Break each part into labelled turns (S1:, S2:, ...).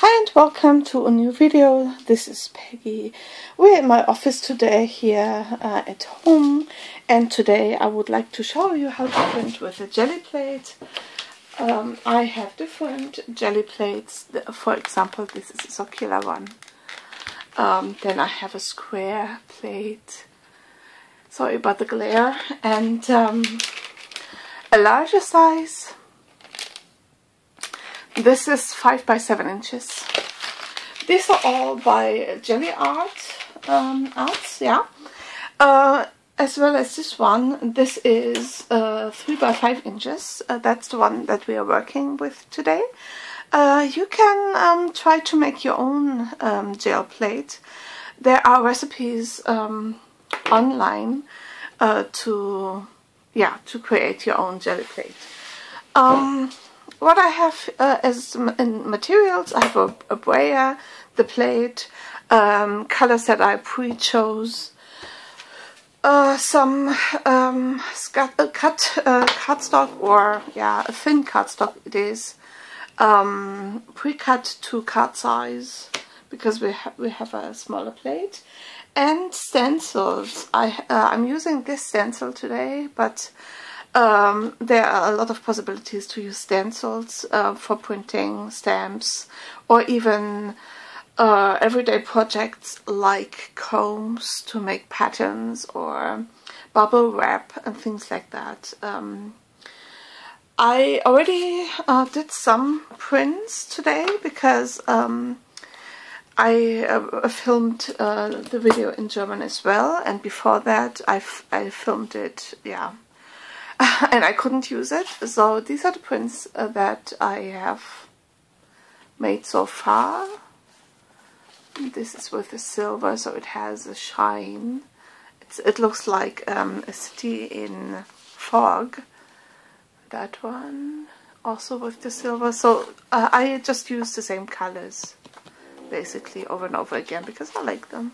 S1: Hi and welcome to a new video. This is Peggy. We're in my office today here at home, and today I would like to show you how to print with a jelly plate. I have different jelly plates. For example, this is a circular one. Then I have a square plate. Sorry about the glare. And a larger size. This is 5 by 7 inches. These are all by Gelli arts, yeah. As well as this one. This is 3 by 5 inches. That's the one that we are working with today. You can try to make your own gel plate. There are recipes online to create your own jelly plate. What I have as in materials, I have a brayer, the plate, colors that I pre-chose, some cardstock, or a thin cardstock it is, pre-cut to card size because we have a smaller plate, and stencils. I'm using this stencil today, but there are a lot of possibilities to use stencils for printing stamps, or even everyday projects like combs to make patterns, or bubble wrap and things like that. I already did some prints today because I filmed the video in German as well, and before that I filmed it, and I couldn't use it. So these are the prints that I have made so far. This is with the silver, so it has a shine. It looks like a city in fog. That one also with the silver. So I just use the same colors basically over and over again because I like them.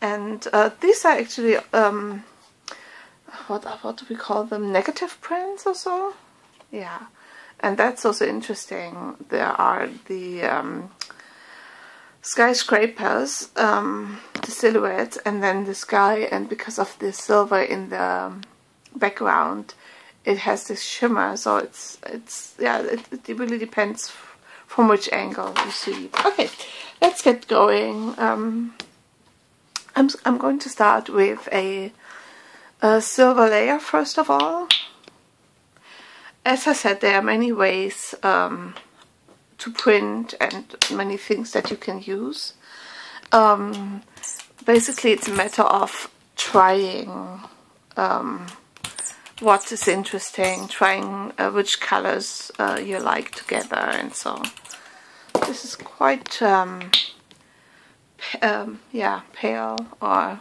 S1: And these are actually what do we call them? Negative prints or so? Yeah. And that's also interesting. There are the skyscrapers, the silhouette, and then the sky, and because of the silver in the background, it has this shimmer, so it really depends from which angle you see. Okay, let's get going. I'm going to start with a silver layer first of all. As I said, there are many ways to print and many things that you can use. Basically, it's a matter of trying what is interesting, trying which colors you like together, and so this is quite pale, or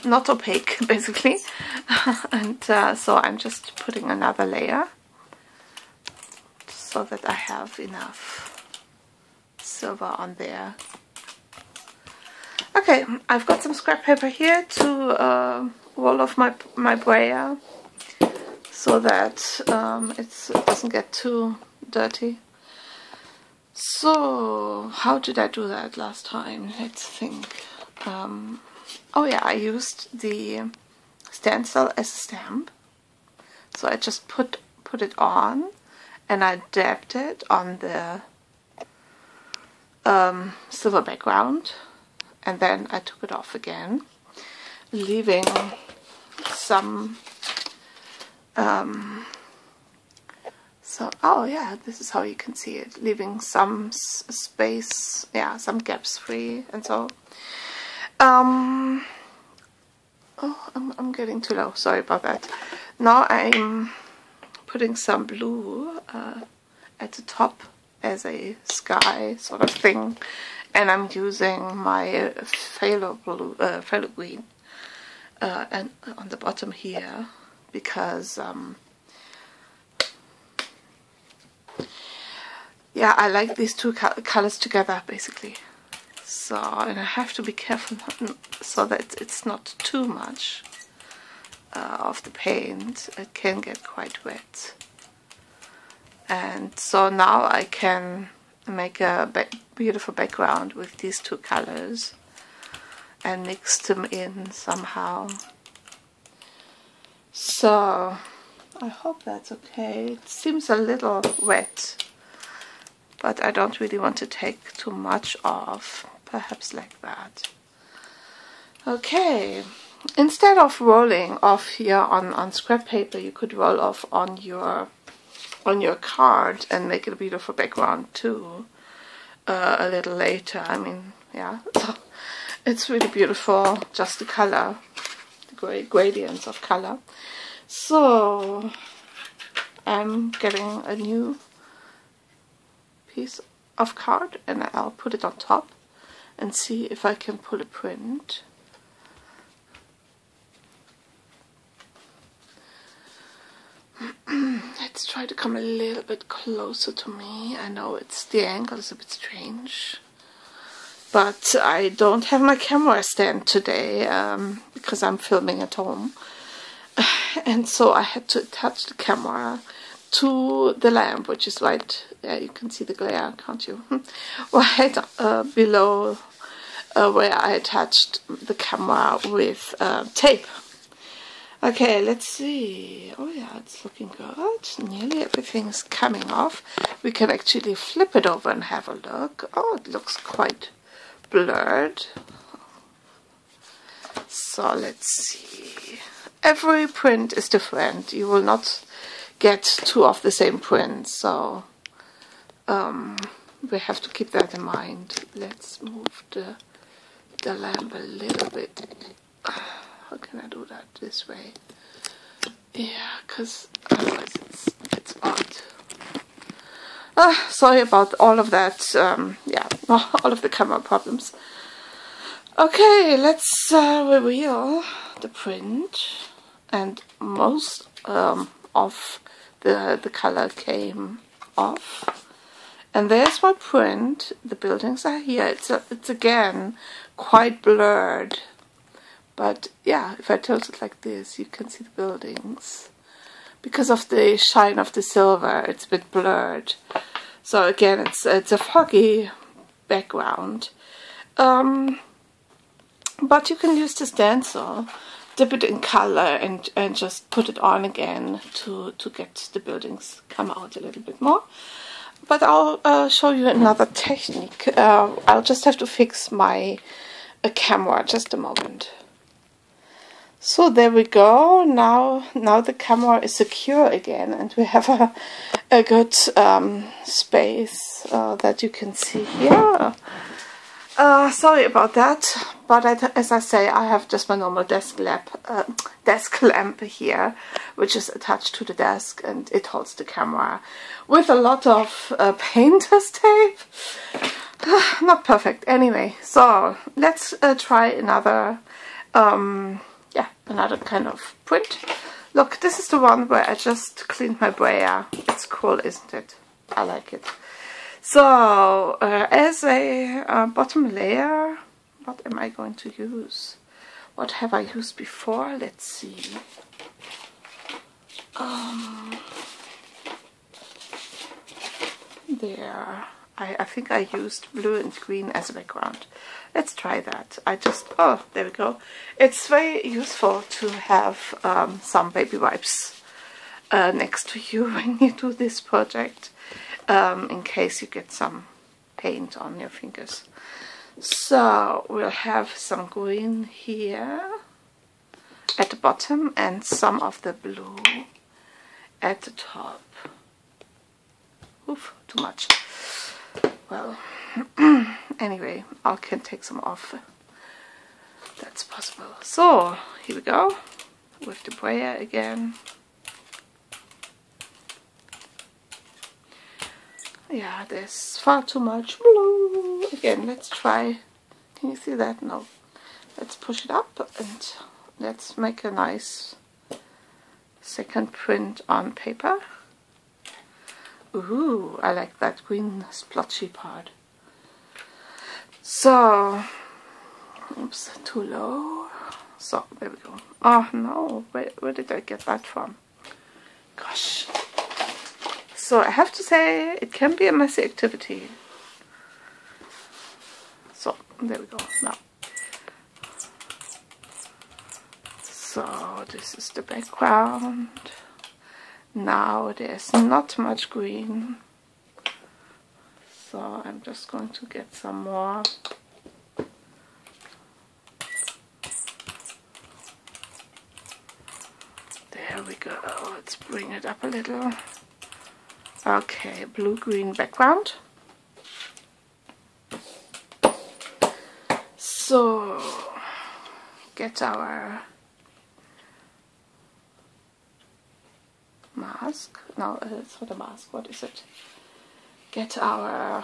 S1: not opaque basically. And so I'm just putting another layer so that I have enough silver on there. Okay, I've got some scrap paper here to roll off my brayer so that it doesn't get too dirty. So how did I do that last time? Let's think. Oh yeah, I used the stencil as a stamp. So I just put it on, and I dabbed it on the silver background, and then I took it off again, leaving some oh yeah, this is how you can see it, leaving some space, some gaps free, and so oh, I'm getting too low, sorry about that. Now I'm putting some blue at the top as a sky sort of thing, and I'm using my phthalo blue, phthalo green, and on the bottom here, because I like these two colors together basically. So, and I have to be careful so that it's not too much of the paint. It can get quite wet. And so now I can make a beautiful background with these two colors and mix them in somehow. So I hope that's okay. It seems a little wet, but I don't really want to take too much off. Perhaps like that. Okay, instead of rolling off here on scrap paper, you could roll off on your card and make it a beautiful background too. A little later. I mean, yeah, it's really beautiful. Just the color, the great gradients of color. So I'm getting a new piece of card and I'll put it on top and see if I can pull a print. Let's try to come a little bit closer to me. I know the angle is a bit strange, but I don't have my camera stand today because I'm filming at home, and so I had to attach the camera to the lamp, which is right, yeah, you can see the glare, can't you? Right below where I attached the camera with tape. Okay, let's see. Oh yeah, it's looking good. Nearly everything's coming off. We can actually flip it over and have a look. Oh, it looks quite blurred. So let's see. Every print is different. You will not get two of the same print, so we have to keep that in mind. Let's move the lamp a little bit. How can I do that this way? Yeah, because otherwise it's odd. Sorry about all of that. Yeah, all of the camera problems. Okay, let's reveal the print, and most of the color came off. And there's my print. The buildings are here. It's again quite blurred. But yeah, if I tilt it like this, you can see the buildings. Because of the shine of the silver, it's a bit blurred. So again, it's a foggy background. But you can use the stencil, dip it in color, and just put it on again to get the buildings come out a little bit more. But I'll show you another technique. I'll just have to fix my camera, just a moment. So there we go. Now the camera is secure again, and we have a good space that you can see here. Sorry about that, but as I say, I have just my normal desk lamp here, which is attached to the desk, and it holds the camera with a lot of painter's tape. Not perfect. Anyway, so let's try another. Yeah, another kind of print. Look, this is the one where I just cleaned my brayer. It's cool, isn't it? I like it. So, as a bottom layer, what am I going to use? What have I used before? Let's see. There. I think I used blue and green as a background. Let's try that. Oh, there we go. It's very useful to have some baby wipes next to you when you do this project, in case you get some paint on your fingers. So we'll have some green here at the bottom and some of the blue at the top. Oof, too much. Well, anyway, I can take some off. That's possible. So, here we go, with the brayer again. Yeah, there's far too much blue. Again, let's try. Can you see that? No. Let's push it up and let's make a nice second print on paper. Ooh, I like that green splotchy part. So, oops, too low. So, there we go. Oh no, where did I get that from? Gosh. So I have to say, it can be a messy activity. So, there we go, now. So, this is the background. Now there's not much green. So I'm just going to get some more. There we go. Let's bring it up a little. Okay, blue-green background. So, get our mask. No, it's not a mask. What is it? Get our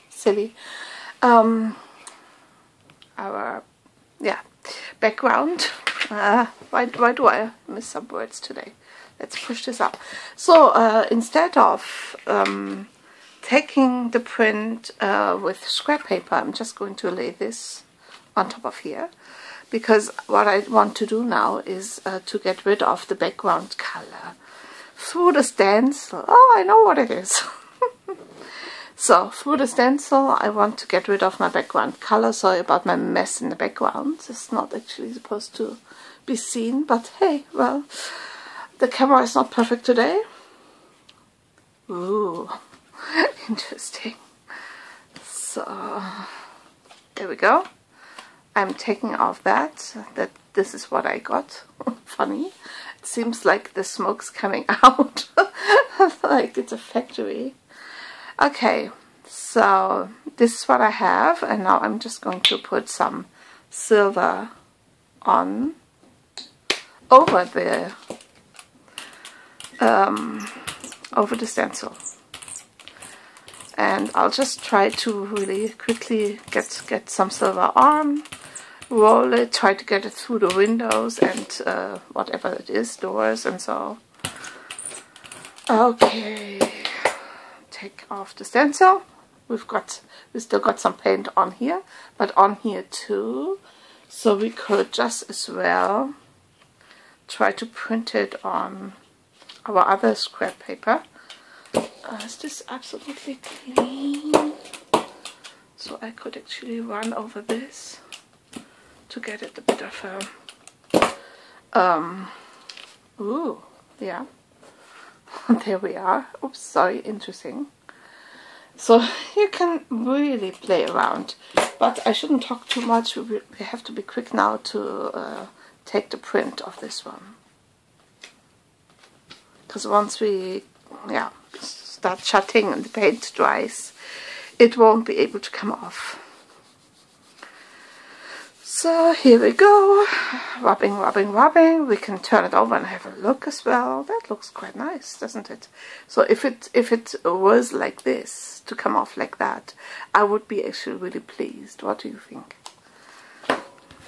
S1: silly our background. Why do I miss some words today? Let's push this up. So instead of taking the print with scrap paper, I'm just going to lay this on top of here, because what I want to do now is to get rid of the background color through the stencil. Oh, I know what it is. So through the stencil I want to get rid of my background color. Sorry about my mess in the background. It's not actually supposed to be seen, but hey, well, the camera is not perfect today. Ooh, interesting. So there we go. I'm taking off that this is what I got. Funny. It seems like the smoke's coming out. Like it's a factory. Okay, so this is what I have, and now I'm just going to put some silver on over the stencil. And I'll just try to really quickly get some silver on, roll it, try to get it through the windows and whatever it is, doors and so. Okay, take off the stencil. We still got some paint on here, but on here too. So we could just as well try to print it on our other scrap paper. Is this absolutely clean? So I could actually run over this to get it a bit of a ooh, yeah. There we are. Oops, sorry, interesting. So you can really play around, but I shouldn't talk too much. We have to be quick now to take the print of this one, because once we start shutting and the paint dries, it won't be able to come off. So here we go, rubbing, rubbing, rubbing. We can turn it over and have a look as well. That looks quite nice, doesn't it? So if it was like this, to come off like that, I would be actually really pleased. What do you think?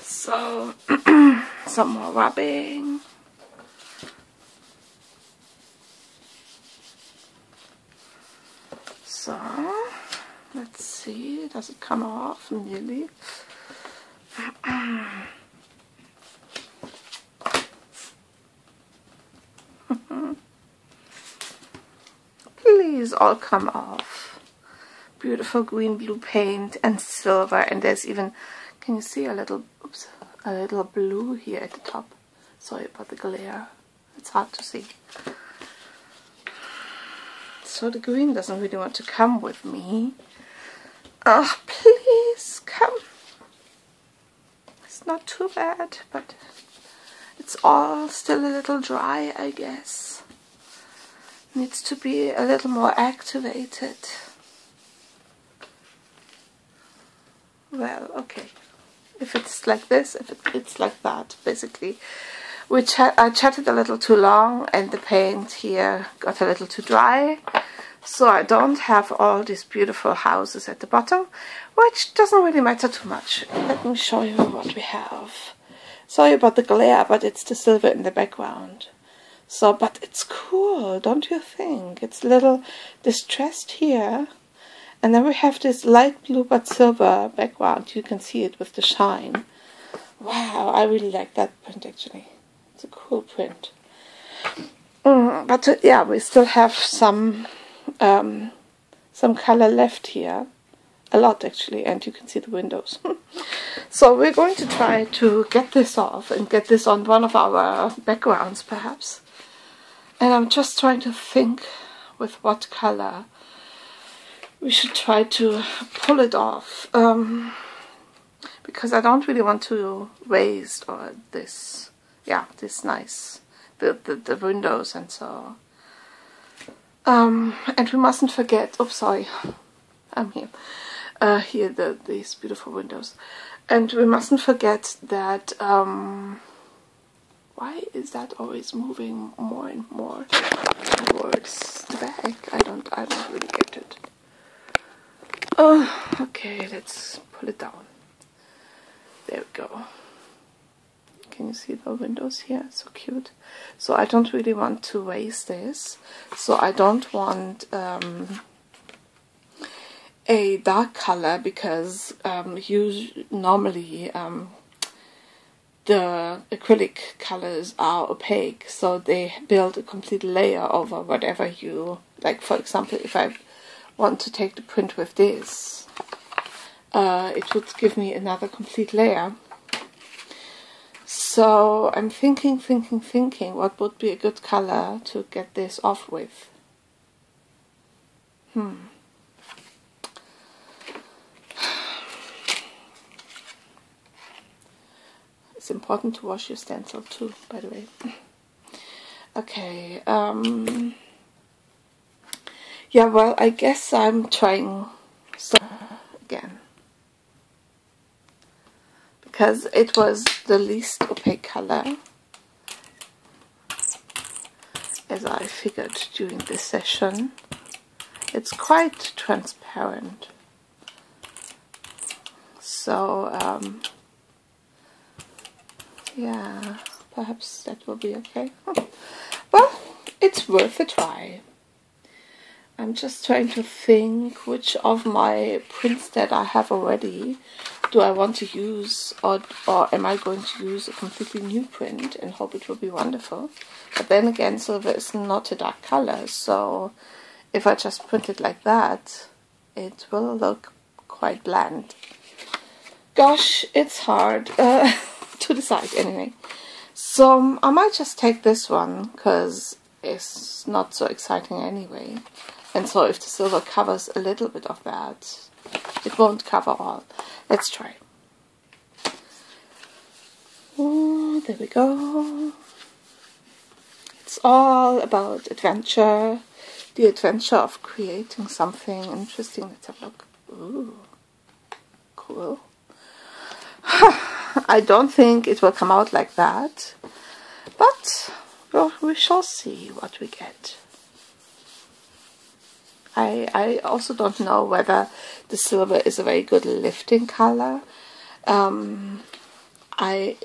S1: So some more rubbing. So let's see, does it come off nearly? Please all come off. Beautiful green blue paint and silver, and there's even, can you see a little, oops, a little blue here at the top. Sorry about the glare, it's hard to see. So the green doesn't really want to come with me. Oh, please come. It's not too bad, but it's all still a little dry, I guess. Needs to be a little more activated. Well, okay. If it's like this, if it's like that, basically. I chatted a little too long, and the paint here got a little too dry. So I don't have all these beautiful houses at the bottom, which doesn't really matter too much. Let me show you what we have. Sorry about the glare, but it's the silver in the background. So, but it's cool, don't you think? It's a little distressed here. And then we have this light blue but silver background. You can see it with the shine. Wow, I really like that print actually. It's a cool print. But yeah, we still have some color left here. A lot actually, and you can see the windows. So we're going to try to get this off and get this on one of our backgrounds perhaps. And I'm just trying to think with what color we should try to pull it off. Because I don't really want to waste this nice, the windows and so. And we mustn't forget, oops, sorry, I'm here. Here, these beautiful windows. And we mustn't forget that, why is that always moving more and more towards the back? I don't really get it. Oh, okay, let's pull it down. There we go. Can you see the windows here? So cute. So I don't really want to waste this. So I don't want a dark color because normally the acrylic colors are opaque, so they build a complete layer over whatever you like. For example, if I want to take the print with this, it would give me another complete layer. So I'm thinking what would be a good color to get this off with. It's important to wash your stencil too, by the way. Okay, yeah, well, I guess I'm trying again. Because it was the least opaque color, as I figured during this session. It's quite transparent. So, yeah, perhaps that will be okay. Well, it's worth a try. I'm just trying to think which of my prints that I have already do I want to use, or am I going to use a completely new print and hope it will be wonderful. But then again, silver is not a dark color, so if I just print it like that, it will look quite bland. Gosh, it's hard to decide anyway. So I might just take this one, because it's not so exciting anyway. And so if the silver covers a little bit of that, it won't cover all. Let's try. Oh, there we go. It's all about adventure. The adventure of creating something interesting. Let's have a look. Ooh, cool. I don't think it will come out like that, but well, we shall see what we get. I also don't know whether the silver is a very good lifting color. I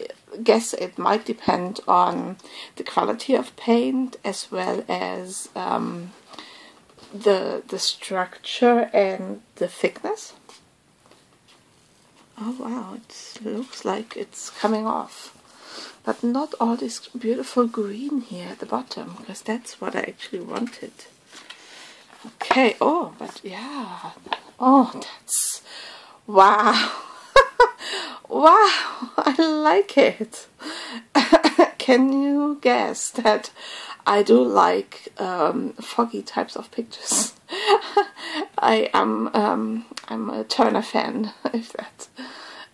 S1: guess it might depend on the quality of paint as well as the structure and the thickness. Oh wow, it looks like it's coming off. But not all this beautiful green here at the bottom, because that's what I actually wanted. Okay, oh, but yeah, oh, that's, wow, wow, I like it. Can you guess that I do like foggy types of pictures? I'm a Turner fan, if that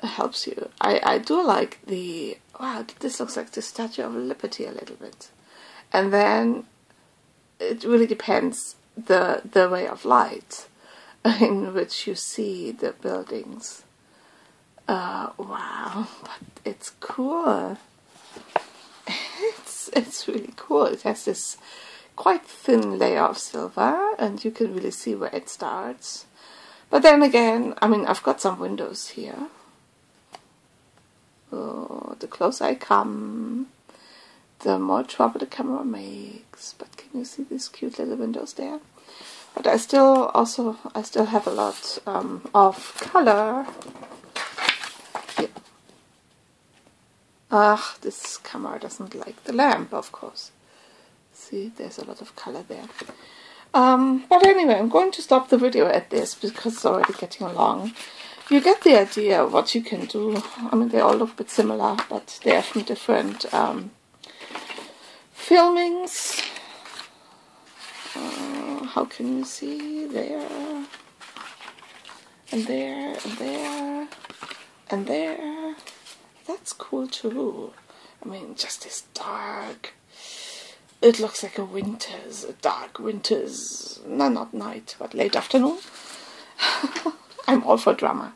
S1: helps you. I do like the, wow, this looks like the Statue of Liberty a little bit. And then it really depends the way of light in which you see the buildings. Wow, but it's cool. It's really cool. It has this quite thin layer of silver, and you can really see where it starts. But then again, I mean, I've got some windows here. Oh, the closer I come, the more trouble the camera makes. But can you see these cute little windows there? But I still have a lot of color. Here. This camera doesn't like the lamp, of course. See, there's a lot of color there. But anyway, I'm going to stop the video at this because it's already getting long. You get the idea of what you can do. I mean, they all look a bit similar, but they are from different filmings. How can you see? There, and there, and there, and there. That's cool too. I mean, just this dark. It looks like a dark winter's, no, not night, but late afternoon. I'm all for drama.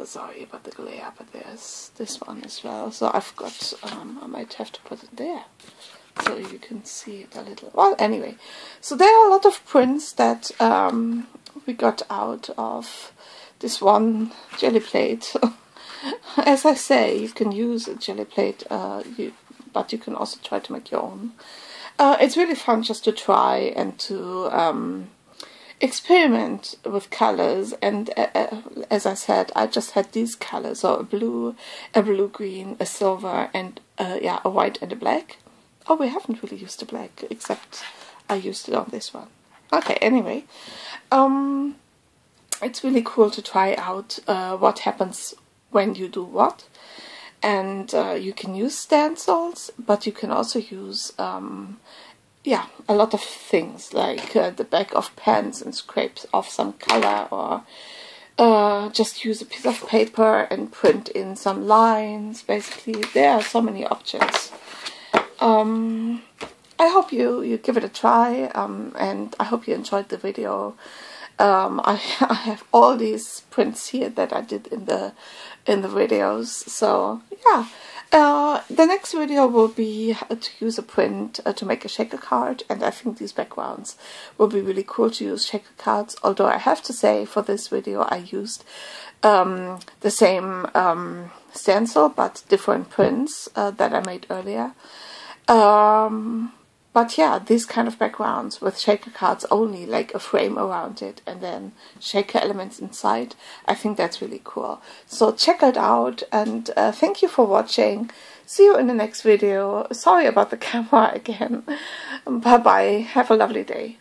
S1: Sorry about the glare, but there's this one as well. So I've got, I might have to put it there so you can see it a little. Well, anyway, so there are a lot of prints that we got out of this one Gelli plate. As I say, you can use a Gelli plate, but you can also try to make your own. It's really fun just to try and to experiment with colors. And as I said, I just had these colors, so a blue green, a silver, and yeah, a white and a black. Oh, we haven't really used the black, except I used it on this one. Okay, anyway, it's really cool to try out what happens when you do what. And you can use stencils, but you can also use yeah, a lot of things, like the back of pens and scrape off some color, or just use a piece of paper and print in some lines. Basically, there are so many options. I hope you give it a try, and I hope you enjoyed the video. I have all these prints here that I did in the videos. So yeah, the next video will be to use a print to make a shaker card, and I think these backgrounds will be really cool to use shaker cards. Although I have to say, for this video I used the same stencil but different prints that I made earlier. But yeah, these kind of backgrounds with shaker cards only, like a frame around it and then shaker elements inside, I think that's really cool. So check it out, and thank you for watching. See you in the next video. Sorry about the camera again. Bye bye. Have a lovely day.